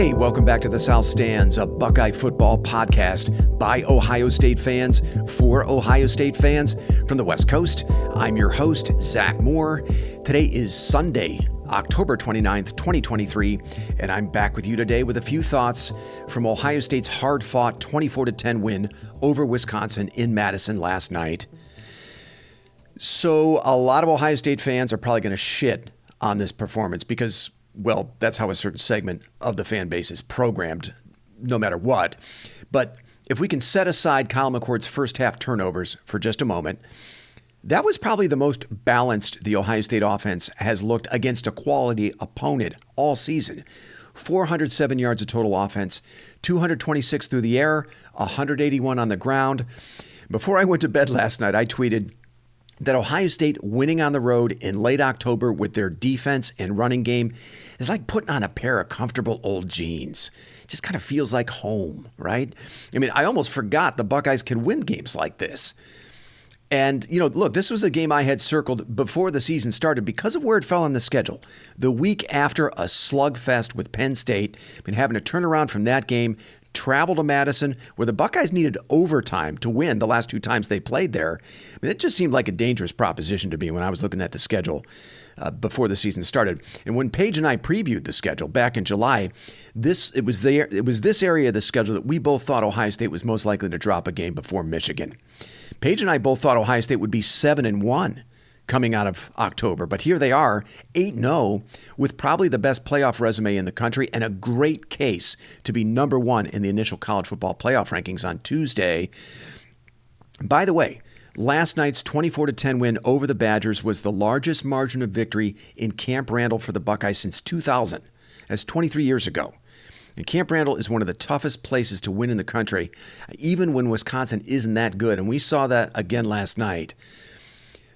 Hey, welcome back to the South Stands, a Buckeye football podcast by Ohio State fans for Ohio State fans from the West Coast. I'm your host, Zach Moore. Today is Sunday, October 29th, 2023, and I'm back with you today with a few thoughts from Ohio State's hard-fought 24-10 win over Wisconsin in Madison last night. So a lot of Ohio State fans are probably going to shit on this performance because, well, that's how a certain segment of the fan base is programmed, no matter what. But if we can set aside Kyle McCord's first half turnovers for just a moment, that was probably the most balanced the Ohio State offense has looked against a quality opponent all season. 407 yards of total offense, 226 through the air, 181 on the ground. Before I went to bed last night, I tweeted that Ohio State winning on the road in late October with their defense and running game is like putting on a pair of comfortable old jeans. It just kind of feels like home, right? I mean, I almost forgot the Buckeyes can win games like this. And, look, this was a game I had circled before the season started because of where it fell on the schedule. The week after a slugfest with Penn State, been having to turn around from that game, travel to Madison, where the Buckeyes needed overtime to win the last two times they played there. I mean, it just seemed like a dangerous proposition to me when I was looking at the schedule before the season started. And when Paige and I previewed the schedule back in July, it was this area of the schedule that we both thought Ohio State was most likely to drop a game before Michigan. Paige and I both thought Ohio State would be 7-1 coming out of October, but here they are, 8-0, with probably the best playoff resume in the country and a great case to be number one in the initial college football playoff rankings on Tuesday. By the way, last night's 24-10 win over the Badgers was the largest margin of victory in Camp Randall for the Buckeyes since 2000. That's 23 years ago. And Camp Randall is one of the toughest places to win in the country, even when Wisconsin isn't that good. And we saw that again last night.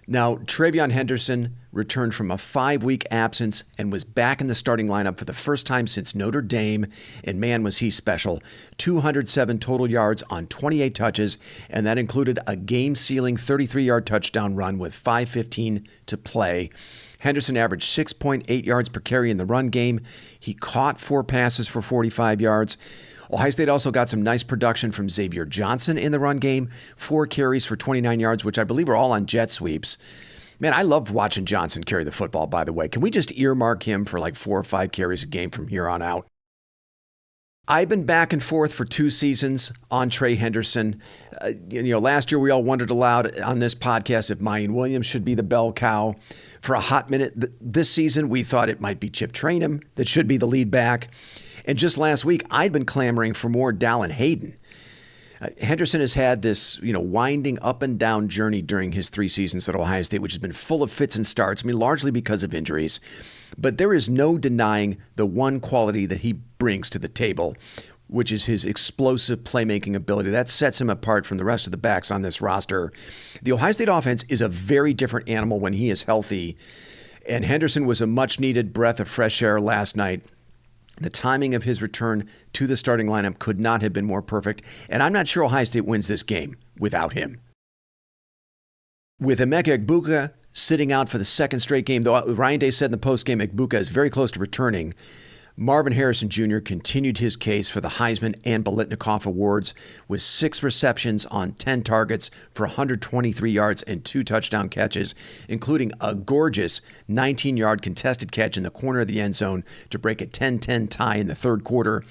Now, TreVeyon Henderson returned from a 5-week absence and was back in the starting lineup for the first time since Notre Dame. And man, was he special. 207 total yards on 28 touches, and that included a game-sealing 33-yard touchdown run with 5:15 to play. Henderson averaged 6.8 yards per carry in the run game. He caught 4 passes for 45 yards. Ohio State also got some nice production from Xavier Johnson in the run game. 4 carries for 29 yards, which I believe are all on jet sweeps. Man, I love watching Johnson carry the football, by the way. Can we just earmark him for like 4 or 5 carries a game from here on out? I've been back and forth for 2 seasons on Trey Henderson. Last year we all wondered aloud on this podcast if Mayan Williams should be the bell cow. For a hot minute this season, we thought it might be Chip Trayanum that should be the lead back. And just last week, I'd been clamoring for more Dallin Hayden. Henderson has had this, winding up and down journey during his 3 seasons at Ohio State, which has been full of fits and starts, largely because of injuries. But there is no denying the one quality that he brings to the table, which is his explosive playmaking ability. That sets him apart from the rest of the backs on this roster. The Ohio State offense is a very different animal when he is healthy, and Henderson was a much-needed breath of fresh air last night. The timing of his return to the starting lineup could not have been more perfect, and I'm not sure Ohio State wins this game without him. With Emeka Egbuka sitting out for the second straight game, though Ryan Day said in the postgame Egbuka is very close to returning, Marvin Harrison Jr. continued his case for the Heisman and Biletnikoff Awards with 6 receptions on 10 targets for 123 yards and 2 touchdown catches, including a gorgeous 19-yard contested catch in the corner of the end zone to break a 10-10 tie in the third quarter.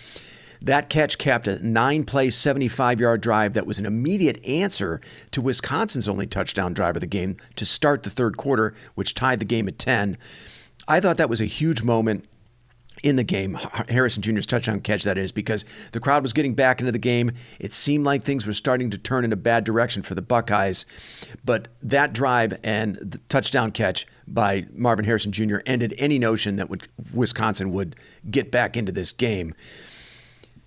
That catch capped a 9-play, 75-yard drive that was an immediate answer to Wisconsin's only touchdown drive of the game to start the third quarter, which tied the game at 10. I thought that was a huge moment in the game, Harrison Jr.'s touchdown catch, that is, because the crowd was getting back into the game. It seemed like things were starting to turn in a bad direction for the Buckeyes. But that drive and the touchdown catch by Marvin Harrison Jr. ended any notion that Wisconsin would get back into this game.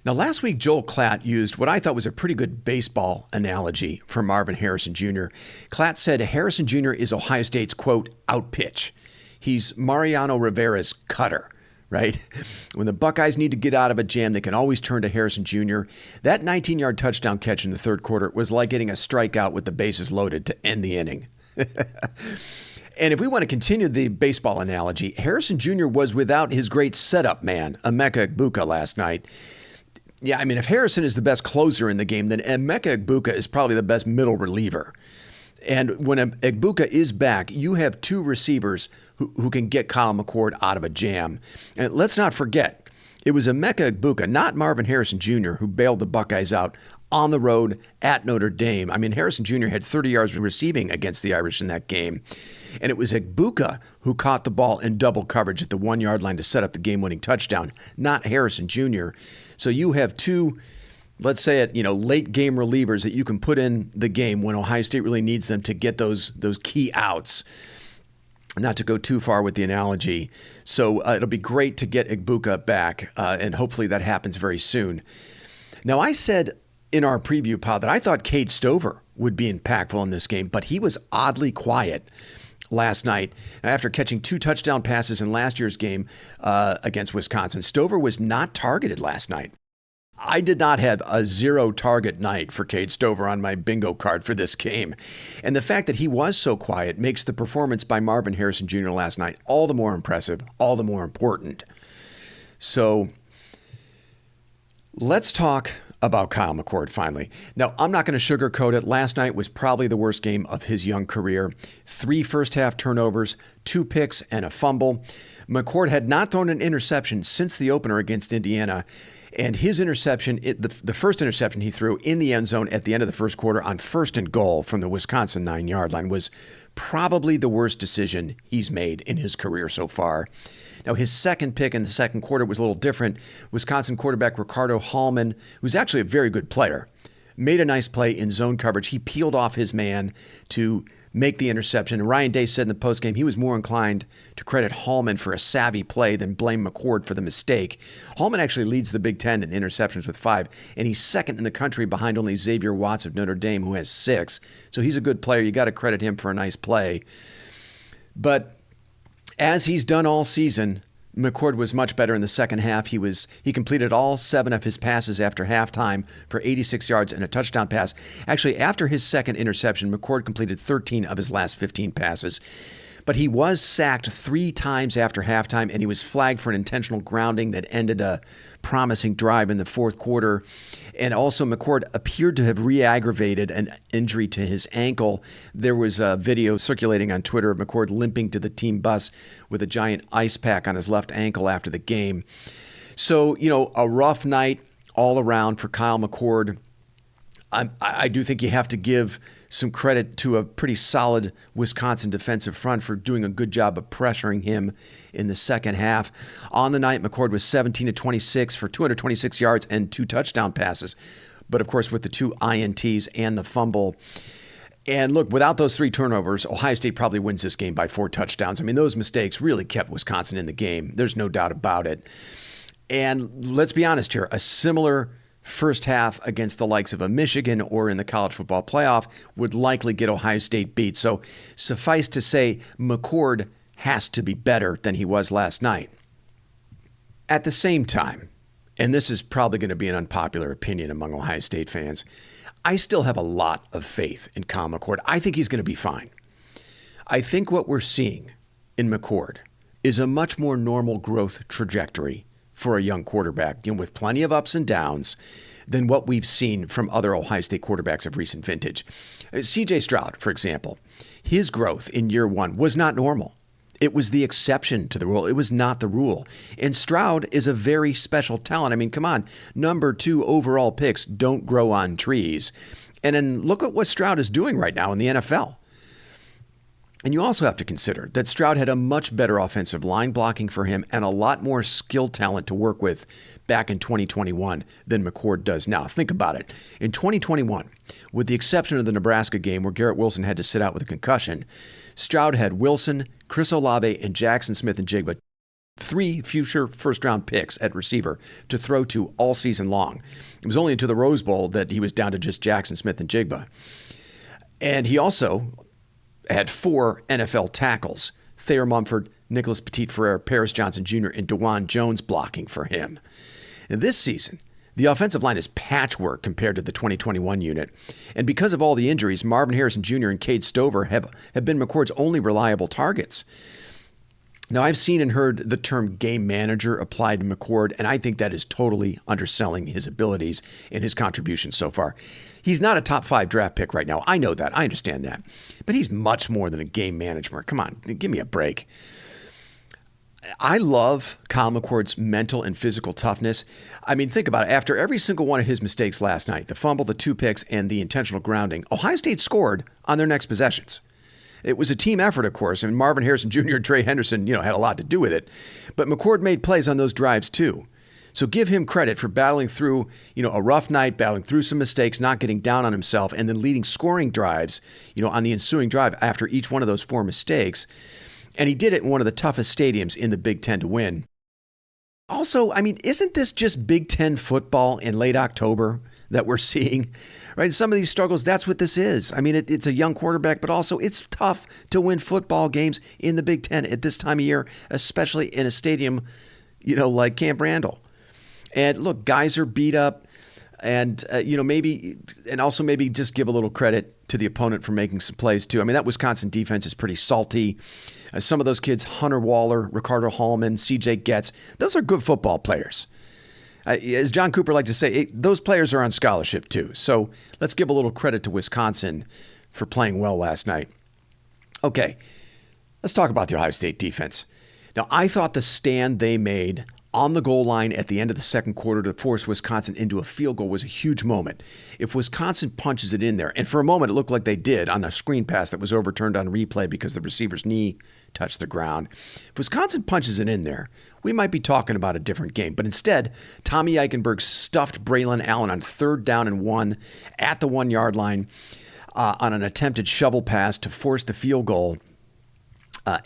Now, last week, Joel Klatt used what I thought was a pretty good baseball analogy for Marvin Harrison Jr. Klatt said Harrison Jr. is Ohio State's, quote, outpitch. He's Mariano Rivera's cutter. Right? When the Buckeyes need to get out of a jam, they can always turn to Harrison Jr. That 19-yard touchdown catch in the third quarter was like getting a strikeout with the bases loaded to end the inning. And if we want to continue the baseball analogy, Harrison Jr. was without his great setup man, Emeka Egbuka, last night. Yeah, I mean, if Harrison is the best closer in the game, then Emeka Egbuka is probably the best middle reliever. And when Egbuka is back, you have two receivers who can get Kyle McCord out of a jam. And let's not forget, it was Emeka Egbuka, not Marvin Harrison Jr., who bailed the Buckeyes out on the road at Notre Dame. I mean, Harrison Jr. had 30 yards receiving against the Irish in that game. And it was Egbuka who caught the ball in double coverage at the 1-yard line to set up the game-winning touchdown, not Harrison Jr. So you have two, let's say it, late game relievers that you can put in the game when Ohio State really needs them to get those key outs. Not to go too far with the analogy. So it'll be great to get Egbuka back, and hopefully that happens very soon. Now, I said in our preview pod that I thought Cade Stover would be impactful in this game, but he was oddly quiet last night. After catching 2 touchdown passes in last year's game against Wisconsin, Stover was not targeted last night. I did not have a 0 target night for Cade Stover on my bingo card for this game. And the fact that he was so quiet makes the performance by Marvin Harrison Jr. last night all the more impressive, all the more important. So let's talk about Kyle McCord finally. Now, I'm not going to sugarcoat it. Last night was probably the worst game of his young career. 3 first-half turnovers, 2 picks, and a fumble. McCord had not thrown an interception since the opener against Indiana. And his interception, the first interception he threw in the end zone at the end of the first quarter on 1st and goal from the Wisconsin 9-yard line was probably the worst decision he's made in his career so far. Now, his second pick in the second quarter was a little different. Wisconsin quarterback Ricardo Hallman, who's actually a very good player, made a nice play in zone coverage. He peeled off his man to make the interception. And Ryan Day said in the postgame he was more inclined to credit Hallman for a savvy play than blame McCord for the mistake. Hallman actually leads the Big Ten in interceptions with 5, and he's second in the country behind only Xavier Watts of Notre Dame, who has 6. So he's a good player. You got to credit him for a nice play. But as he's done all season, McCord was much better in the second half. He completed all 7 of his passes after halftime for 86 yards and a touchdown pass. Actually, after his second interception, McCord completed 13 of his last 15 passes. But he was sacked 3 times after halftime, and he was flagged for an intentional grounding that ended a promising drive in the fourth quarter. And also, McCord appeared to have re-aggravated an injury to his ankle. There was a video circulating on Twitter of McCord limping to the team bus with a giant ice pack on his left ankle after the game. So, a rough night all around for Kyle McCord. I do think you have to give some credit to a pretty solid Wisconsin defensive front for doing a good job of pressuring him in the second half. On the night, McCord was 17-26 for 226 yards and 2 touchdown passes. But, of course, with the 2 INTs and the fumble. And, look, without those 3 turnovers, Ohio State probably wins this game by 4 touchdowns. I mean, those mistakes really kept Wisconsin in the game. There's no doubt about it. And let's be honest here, a similar first half against the likes of a Michigan or in the college football playoff would likely get Ohio State beat. So suffice to say, McCord has to be better than he was last night. At the same time, and this is probably going to be an unpopular opinion among Ohio State fans, I still have a lot of faith in Kyle McCord. I think he's going to be fine. I think what we're seeing in McCord is a much more normal growth trajectory for a young quarterback, with plenty of ups and downs, than what we've seen from other Ohio State quarterbacks of recent vintage. C.J. Stroud, for example, his growth in year 1 was not normal. It was the exception to the rule. It was not the rule. And Stroud is a very special talent. I mean, come on, number 2 overall picks don't grow on trees. And then look at what Stroud is doing right now in the NFL. And you also have to consider that Stroud had a much better offensive line blocking for him and a lot more skill talent to work with back in 2021 than McCord does now. Think about it. In 2021, with the exception of the Nebraska game where Garrett Wilson had to sit out with a concussion, Stroud had Wilson, Chris Olave, and Jackson Smith-Njigba, 3 future first-round picks at receiver to throw to all season long. It was only into the Rose Bowl that he was down to just Jackson Smith-Njigba. And he also had 4 NFL tackles, Thayer Mumford, Nicholas Petit-Frere, Paris Johnson Jr., and DeJuan Jones blocking for him. And this season, The offensive line is patchwork compared to the 2021 unit. And because of all the injuries, Marvin Harrison Jr. and Cade Stover have been McCord's only reliable targets. Now, I've seen and heard the term game manager applied to McCord, and I think that is totally underselling his abilities and his contributions so far. He's not a top 5 draft pick right now. I know that. I understand that. But he's much more than a game manager. Come on, give me a break. I love Kyle McCord's mental and physical toughness. I mean, think about it. After every single one of his mistakes last night, the fumble, the 2 picks, and the intentional grounding, Ohio State scored on their next possessions. It was a team effort, of course, and Marvin Harrison Jr. and Trey Henderson, had a lot to do with it. But McCord made plays on those drives, too. So give him credit for battling through, a rough night, battling through some mistakes, not getting down on himself, and then leading scoring drives, on the ensuing drive after each one of those 4 mistakes. And he did it in one of the toughest stadiums in the Big Ten to win. Also, I mean, isn't this just Big Ten football in late October that we're seeing? Right? Some of these struggles, that's what this is. I mean, it's a young quarterback, but also it's tough to win football games in the Big Ten at this time of year, especially in a stadium, like Camp Randall. And look, guys are beat up, and maybe just give a little credit to the opponent for making some plays too. I mean, that Wisconsin defense is pretty salty. Some of those kids, Hunter Waller, Ricardo Hallman, C.J. Getz, those are good football players. As John Cooper liked to say, those players are on scholarship too. So let's give a little credit to Wisconsin for playing well last night. Okay, let's talk about the Ohio State defense. Now, I thought the stand they made on the goal line at the end of the second quarter to force Wisconsin into a field goal was a huge moment. If Wisconsin punches it in there, and for a moment it looked like they did on a screen pass that was overturned on replay because the receiver's knee touched the ground. If Wisconsin punches it in there, we might be talking about a different game. But instead, Tommy Eichenberg stuffed Braylon Allen on 3rd down and 1 at the 1-yard line on an attempted shovel pass to force the field goal.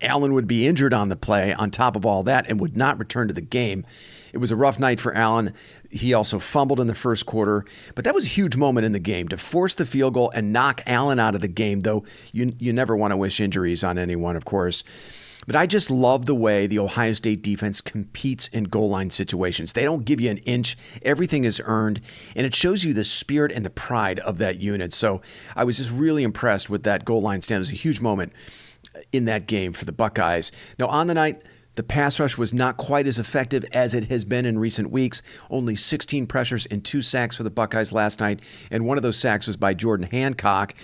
Allen would be injured on the play on top of all that and would not return to the game. It was a rough night for Allen. He also fumbled in the first quarter, but that was a huge moment in the game to force the field goal and knock Allen out of the game, though you never want to wish injuries on anyone, of course. But I just love the way the Ohio State defense competes in goal line situations. They don't give you an inch. Everything is earned, and it shows you the spirit and the pride of that unit. So I was just really impressed with that goal line stand. It was a huge moment in that game for the Buckeyes. Now, on the night, the pass rush was not quite as effective as it has been in recent weeks. Only 16 pressures and 2 sacks for the Buckeyes last night, and one of those sacks was by Jordan Hancock.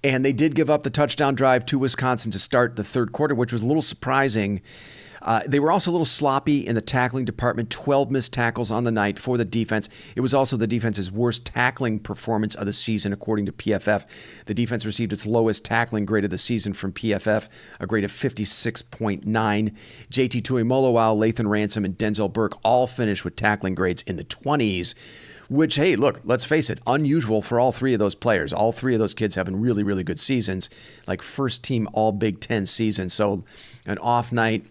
And they did give up the touchdown drive to Wisconsin to start the third quarter, which was a little surprising. They were also a little sloppy in the tackling department, 12 missed tackles on the night for the defense. It was also the defense's worst tackling performance of the season, according to PFF. The defense received its lowest tackling grade of the season from PFF, a grade of 56.9. JT Tuimoloau, Lathan Ransom, and Denzel Burke all finished with tackling grades in the 20s. Which, hey, look, let's face it, unusual for all 3 of those players. All 3 of those kids having really, really good seasons, like first-team All-Big Ten season. So an off night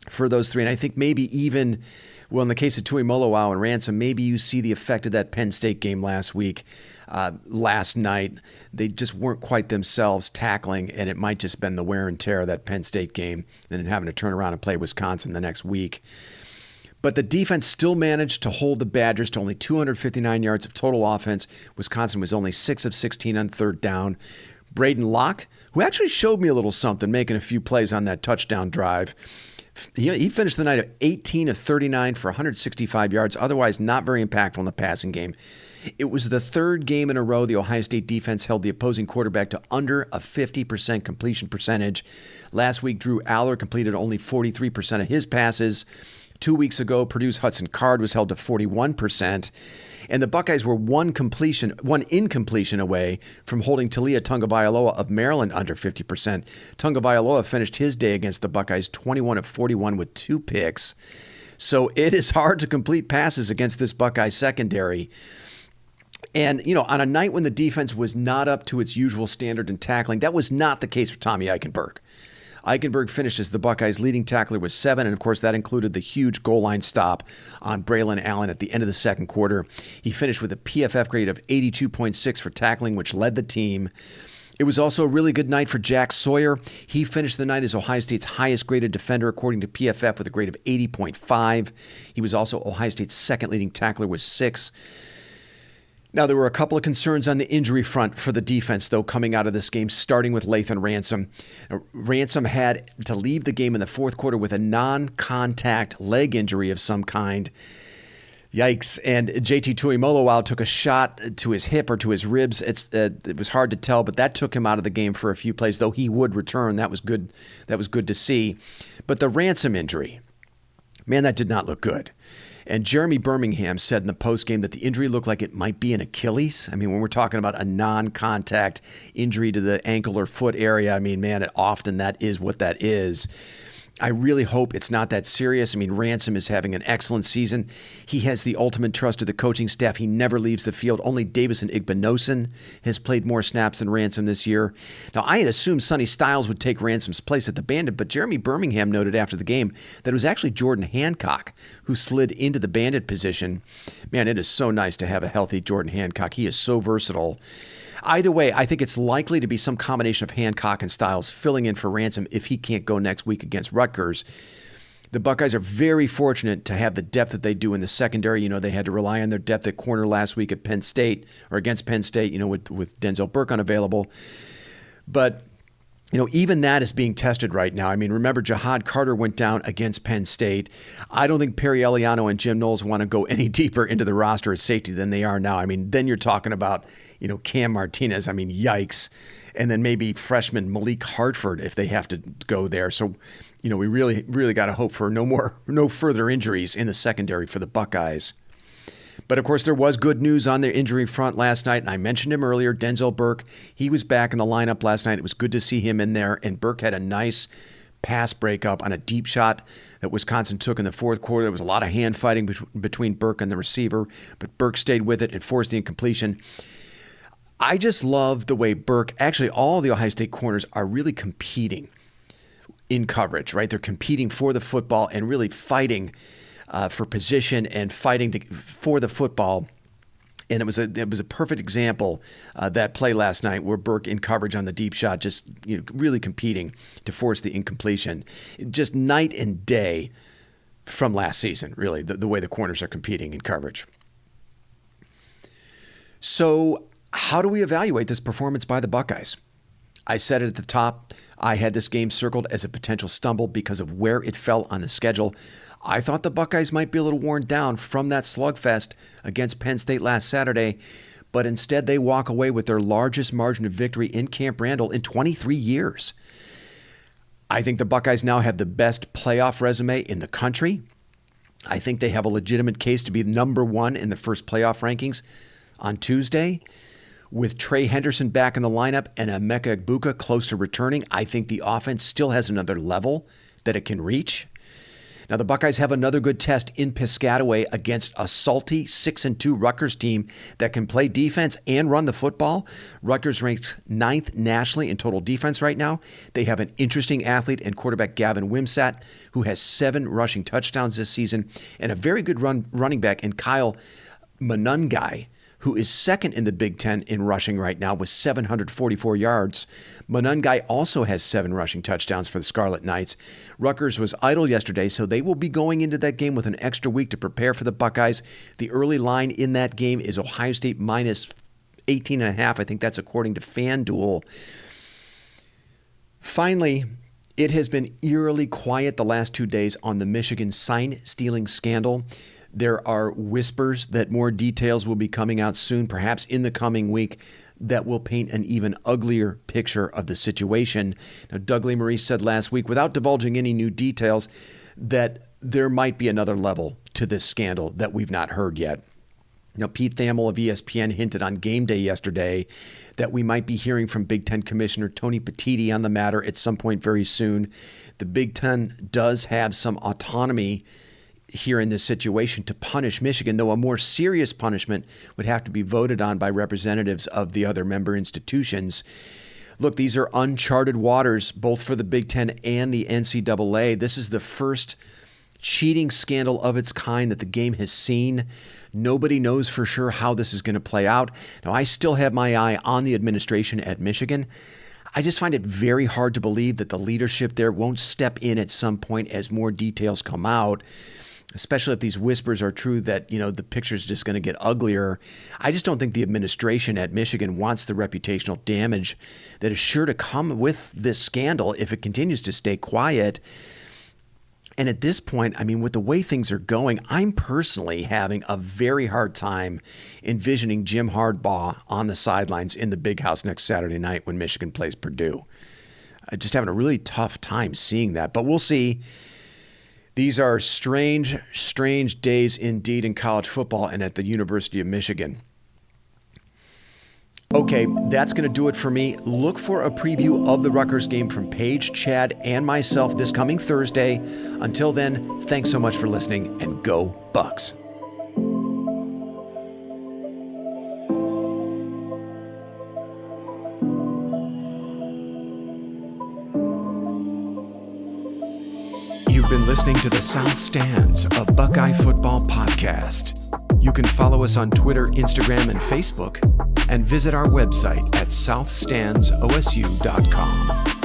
for those 3. And I think maybe even, well, in the case of Tuimoloau and Ransom, maybe you see the effect of that Penn State game last night. They just weren't quite themselves tackling, and it might just have been the wear and tear of that Penn State game and then having to turn around and play Wisconsin the next week. But the defense still managed to hold the Badgers to only 259 yards of total offense. Wisconsin was only 6 of 16 on 3rd down. Braden Locke, who actually showed me a little something, making a few plays on that touchdown drive. He finished the night at 18 of 39 for 165 yards, otherwise not very impactful in the passing game. It was the 3rd game in a row the Ohio State defense held the opposing quarterback to under a 50% completion percentage. Last week, Drew Aller completed only 43% of his passes. 2 weeks ago, Purdue's Hudson Card was held to 41%. And the Buckeyes were one incompletion away from holding Talia Tagovailoa of Maryland under 50%. Tagovailoa finished his day against the Buckeyes 21 of 41 with 2 picks. So it is hard to complete passes against this Buckeye secondary. And, on a night when the defense was not up to its usual standard in tackling, that was not the case for Tommy Eichenberg. Eichenberg finished as the Buckeyes' leading tackler with 7, and of course that included the huge goal line stop on Braylon Allen at the end of the second quarter. He finished with a PFF grade of 82.6 for tackling, which led the team. It was also a really good night for Jack Sawyer. He finished the night as Ohio State's highest graded defender according to PFF with a grade of 80.5. He was also Ohio State's second leading tackler with 6. Now, there were a couple of concerns on the injury front for the defense, though, coming out of this game, starting with Lathan Ransom. Ransom had to leave the game in the fourth quarter with a non-contact leg injury of some kind. Yikes. And JT Tuimoloau took a shot to his hip or to his ribs. It was hard to tell, but that took him out of the game for a few plays, though he would return. That was good. That was good to see. But the Ransom injury, man, that did not look good. And Jeremy Birmingham said in the postgame that the injury looked like it might be an Achilles. I mean, when we're talking about a non-contact injury to the ankle or foot area, I mean, man, often that is what that is. I really hope it's not that serious. I mean, Ransom is having an excellent season. He has the ultimate trust of the coaching staff. He never leaves the field. Only Davison Igbinosun has played more snaps than Ransom this year. Now, I had assumed Sonny Styles would take Ransom's place at the Bandit, but Jeremy Birmingham noted after the game that it was actually Jordan Hancock who slid into the Bandit position. Man, it is so nice to have a healthy Jordan Hancock. He is so versatile. Either way, I think it's likely to be some combination of Hancock and Styles filling in for Ransom if he can't go next week against Rutgers. The Buckeyes are very fortunate to have the depth that they do in the secondary. You know, they had to rely on their depth at corner last week at Penn State, or against Penn State, you know, with Denzel Burke unavailable. But you know, even that is being tested right now. I mean, remember, Jahad Carter went down against Penn State. I don't think Perry Eliano and Jim Knowles want to go any deeper into the roster at safety than they are now. I mean, then you're talking about, you know, Cam Martinez. I mean, yikes. And then maybe freshman Malik Hartford if they have to go there. So, you know, we really got to hope for no further injuries in the secondary for the Buckeyes. But, of course, there was good news on their injury front last night, and I mentioned him earlier, Denzel Burke. He was back in the lineup last night. It was good to see him in there, and Burke had a nice pass breakup on a deep shot that Wisconsin took in the fourth quarter. There was a lot of hand fighting between Burke and the receiver, but Burke stayed with it and forced the incompletion. I just love the way Burke, actually all the Ohio State corners are really competing in coverage, right? They're competing for the football and really fighting for position and fighting for the football. And it was a perfect example, that play last night where Burke in coverage on the deep shot, just, you know, really competing to force the incompletion. Just night and day from last season, really, the way the corners are competing in coverage. So how do we evaluate this performance by the Buckeyes? I said it at the top. I had this game circled as a potential stumble because of where it fell on the schedule. I thought the Buckeyes might be a little worn down from that slugfest against Penn State last Saturday, but instead they walk away with their largest margin of victory in Camp Randall in 23 years. I think the Buckeyes now have the best playoff resume in the country. I think they have a legitimate case to be number one in the first playoff rankings on Tuesday. With Trey Henderson back in the lineup and Emeka Egbuka close to returning, I think the offense still has another level that it can reach. Now, the Buckeyes have another good test in Piscataway against a salty 6-2 Rutgers team that can play defense and run the football. Rutgers ranks 9th nationally in total defense right now. They have an interesting athlete and quarterback Gavin Wimsatt, who has 7 rushing touchdowns this season, and a very good running back in Kyle Monungai, who is second in the Big Ten in rushing right now with 744 yards. Monungai also has 7 rushing touchdowns for the Scarlet Knights. Rutgers was idle yesterday, so they will be going into that game with an extra week to prepare for the Buckeyes. The early line in that game is Ohio State minus 18.5. I think that's according to FanDuel. Finally, it has been eerily quiet the last 2 days on the Michigan sign-stealing scandal. There are whispers that more details will be coming out soon, perhaps in the coming week, that will paint an even uglier picture of the situation. Now, Doug Lesmerises said last week, without divulging any new details, that there might be another level to this scandal that we've not heard yet. Now, Pete Thamel of ESPN hinted on Game Day yesterday that we might be hearing from Big Ten Commissioner Tony Petitti on the matter at some point very soon. The Big Ten does have some autonomy here in this situation to punish Michigan, though a more serious punishment would have to be voted on by representatives of the other member institutions. Look, these are uncharted waters, both for the Big Ten and the NCAA. This is the first cheating scandal of its kind that the game has seen. Nobody knows for sure how this is going to play out. Now, I still have my eye on the administration at Michigan. I just find it very hard to believe that the leadership there won't step in at some point as more details come out, especially if these whispers are true that, the picture's just going to get uglier. I just don't think the administration at Michigan wants the reputational damage that is sure to come with this scandal if it continues to stay quiet. And at this point, with the way things are going, I'm personally having a very hard time envisioning Jim Harbaugh on the sidelines in the Big House next Saturday night when Michigan plays Purdue. I'm just having a really tough time seeing that, but we'll see. These are strange, strange days indeed in college football and at the University of Michigan. Okay, that's going to do it for me. Look for a preview of the Rutgers game from Paige, Chad, and myself this coming Thursday. Until then, thanks so much for listening, and go Bucks. You've been listening to the South Stands, a Buckeye football podcast. You can follow us on Twitter, Instagram, and Facebook, and visit our website at southstandsosu.com.